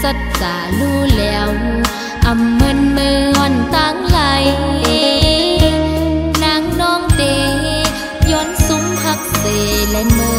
rất giả lưu lèo âm mơn mơn tăng lại nàng non têย้อนsúng hắc xề lại mơ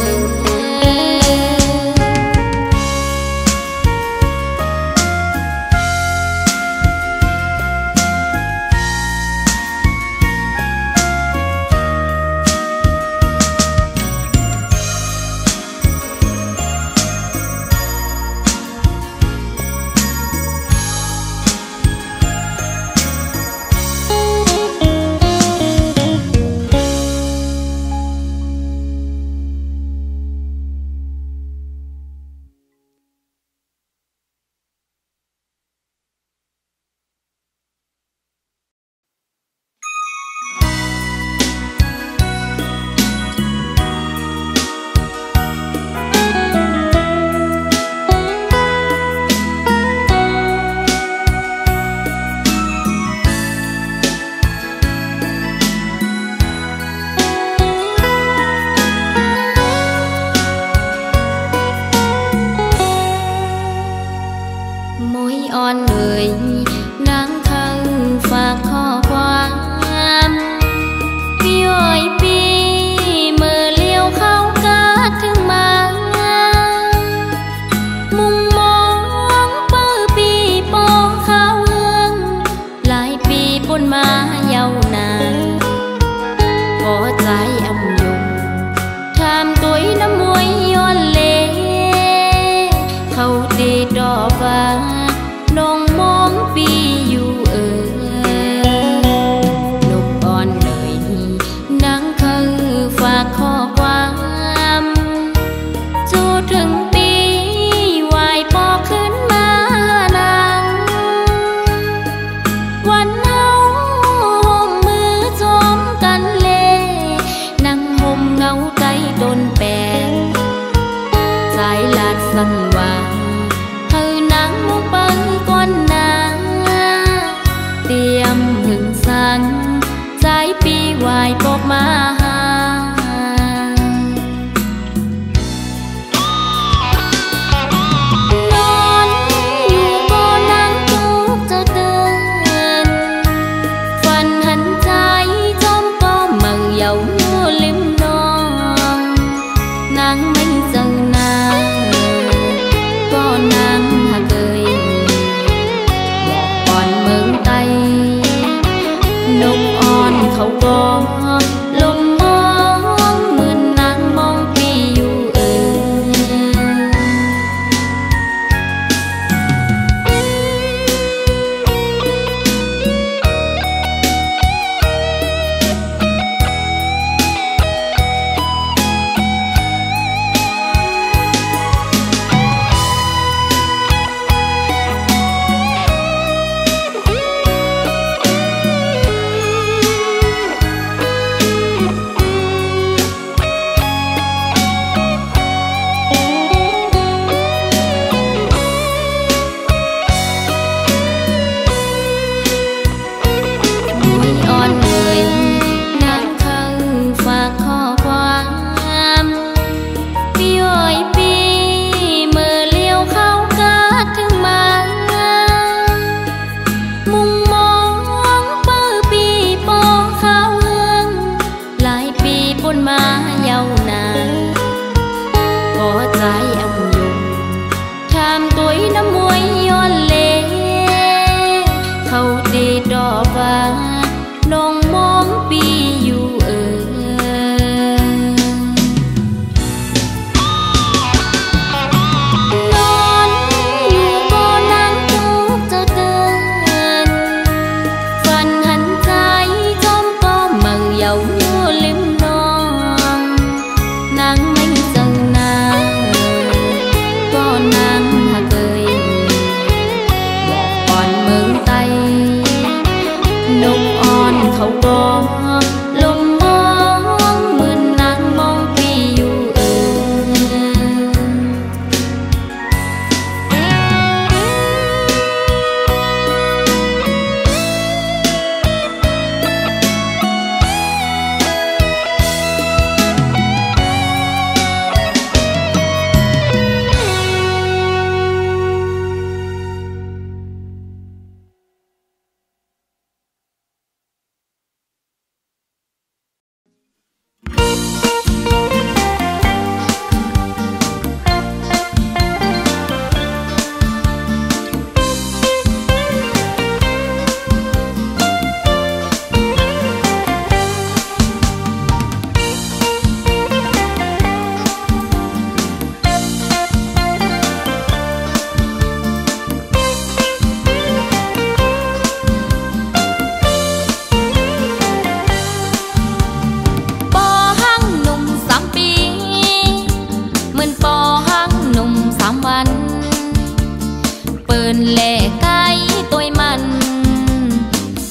ơn lệ cái tôi mặn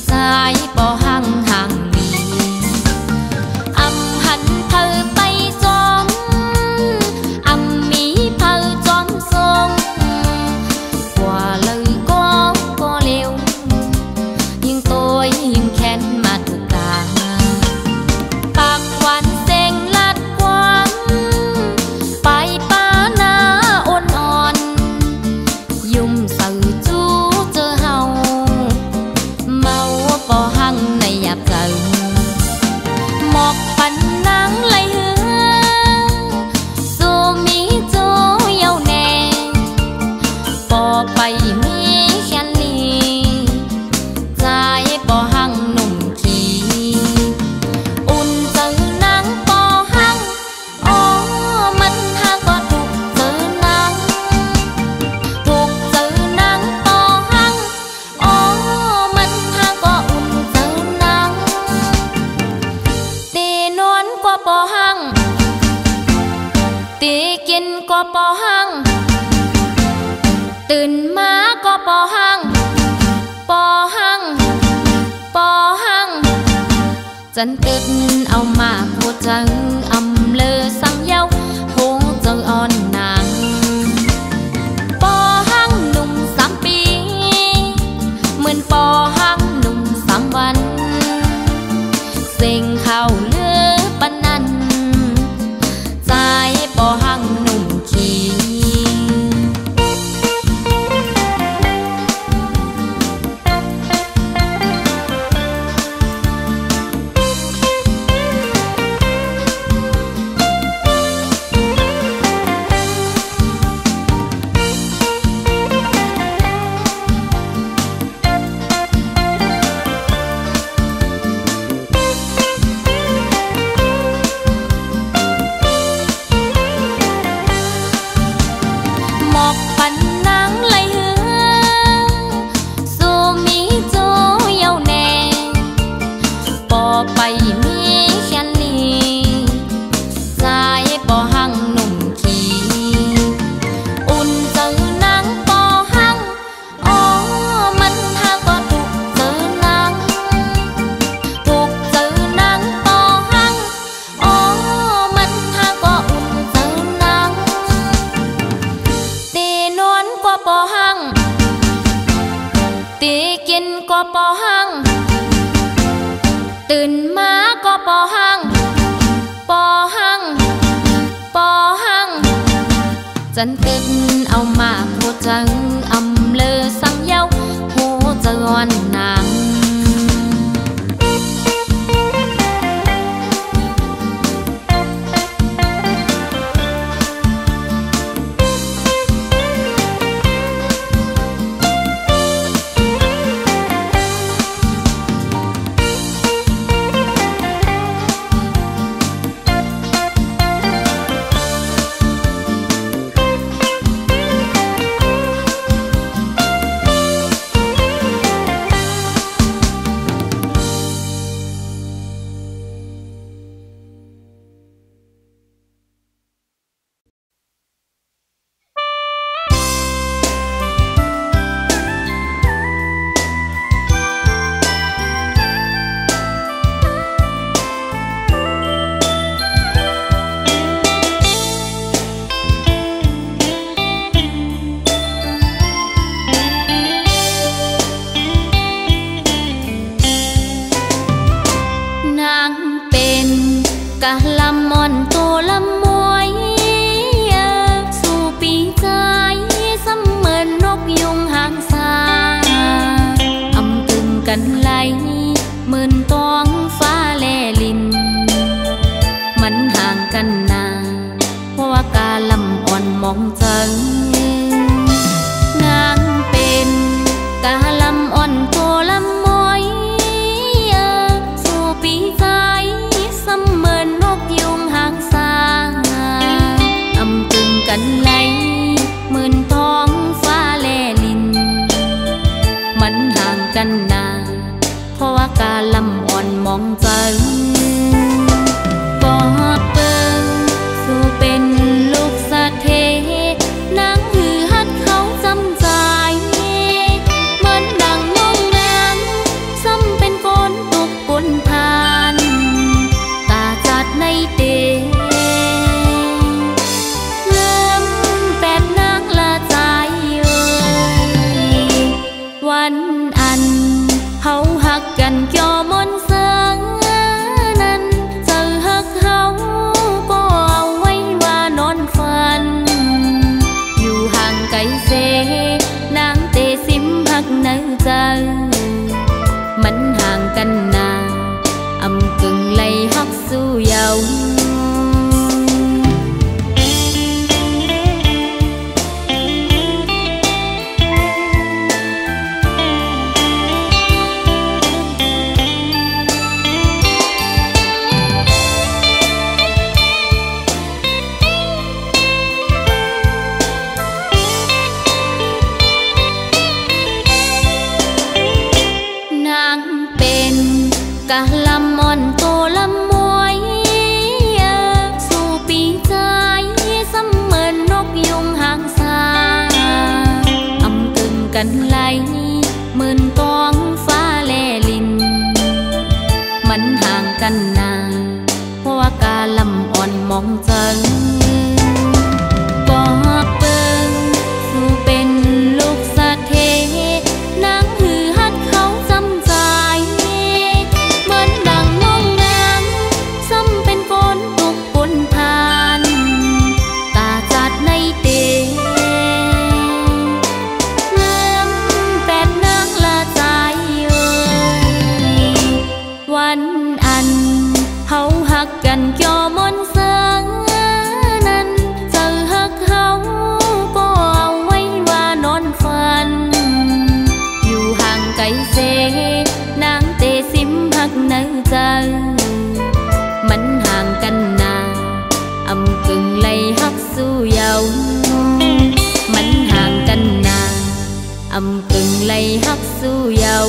sai bỏ hàng hàng mì âm hẳn thơ bay gió âm mỹ thơ gió sông qua lời có liều nhưng tôi nhưng khen mà thuộc cả bạc quan sen lát quang bay ba na ôn on dùng sự chú chơ hầu mau bỏ hăng này dạp giờ một phần nắng lấy hương dù mi chú yêu nè bỏ bay mi khen ly dài bỏ hăng nùng kỳ un giờ nắng bỏ hăng ô mình hăng có thuộc giờ nắng bỏ hăng ô mình hăng có un giờ nắng tì nón qua bỏ hăng tì kiên qua bỏ hăngตื่นมาก็ปอหังปอหังปอหังจันตึกเอามาพูดจังอำเลอสังเย้าโหเจังอ่อนนางปอหังหนุ่ม3 ปีเหมือนปอหังหนุ่ม3 วันเสียงข่าวลือปานนั้นใจปอหังหนุ่มขี้ไปมีแค่นี้ใจปอหังหนุ่มขี้อุ่นเจอนังปอหังอ๋อมันหังก็ถูกเจอนังปอหังอ๋อมันหังก็อุ่นเจอนังตีนวลกว่าปอหังตีกินกว่าปอหังตื่นมาก็ปอหังปอหังปอหังจันตึกเอามาพูดจังอำเลอสังเย้าโหเจะอ่อนนางกะลำมอนตัวลำมวยสู่ปีใจเสมือนนกยุงหางสาอำตึงกันไหลหมื่นตองฟ้าแลลินมันห่างกันนานเพราะว่ากาลำอ่อนมองจังนางเป็นกาลำอ่อนตัวลำมวยสู่ปีใจเสมือนนกยุงหางสาอำตึงกันไหลหมื่นทองฟ้าแลลินมันห่างกันนานเพราะว่ากาลำอ่อนมองจังปอเปิงสู่เป็นลูกสะเทนางหือฮัดเขาจำใจ cả làm mòn tô lâm muối dù bị trái xăm mờn nóc dùng hàng xa âm từng cánh lấy mờn toán phá lè lìn mắn hàng căn nà hoa cả lầm on mong chân có bưng dù bên lúc xa thế nắng hư hát khóc dăm dài mến đằng nông ngang xăm bên con tục quân than ta chát nay tê nắng bẹt nắng là trái ơiวันอันเฮาหักกันจอมนเสืองนั้นเจอหักเฮาก็เอาไว้ว่านอนฝันอยู่ห่างไกลเสนางเตซิมหักในใจมันห่างกันนาอำกึ่งไล่หักสู้ยาวมันห่างกันนาอำกึ่งไล่หักสู้ยาว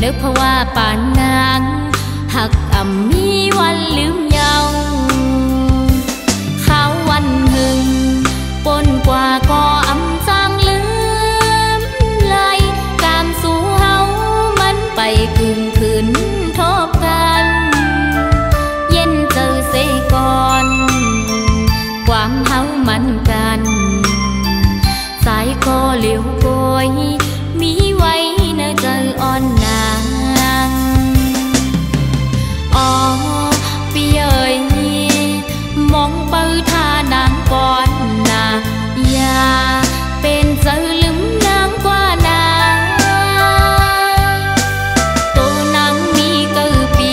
นึกเพราะว่าป่านนางหักอ่ำมีวันลืมเยาเขาวันหึงปนกว่าก็อำจางลืมไหลกามสู่เฮามันไปกึ่งคืนทบกันเย็นเจอเสก่อนความเฮามันกันสายก็เหลียวโกยมีไว้ในใจอ่อนนางอ๋อพี่เอ๋ยมองเปิดท่านางก่อนนะอย่าเป็นเจอลืมนางกว่านางตัวนางมีเกือปี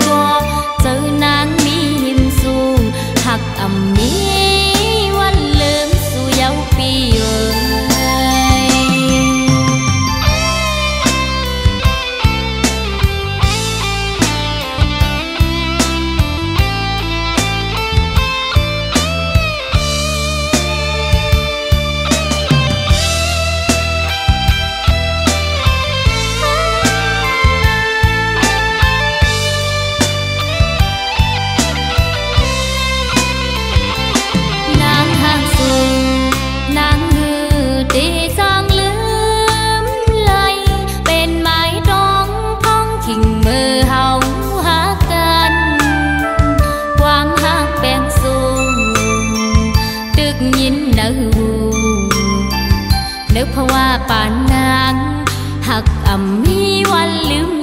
ก็เจอนางมีหิมสูงหักอ่ำมีวันลืมสู่เยาปีเอ๋ยนึกเพราะว่าป่านนางหักอ่ำมีวันลืม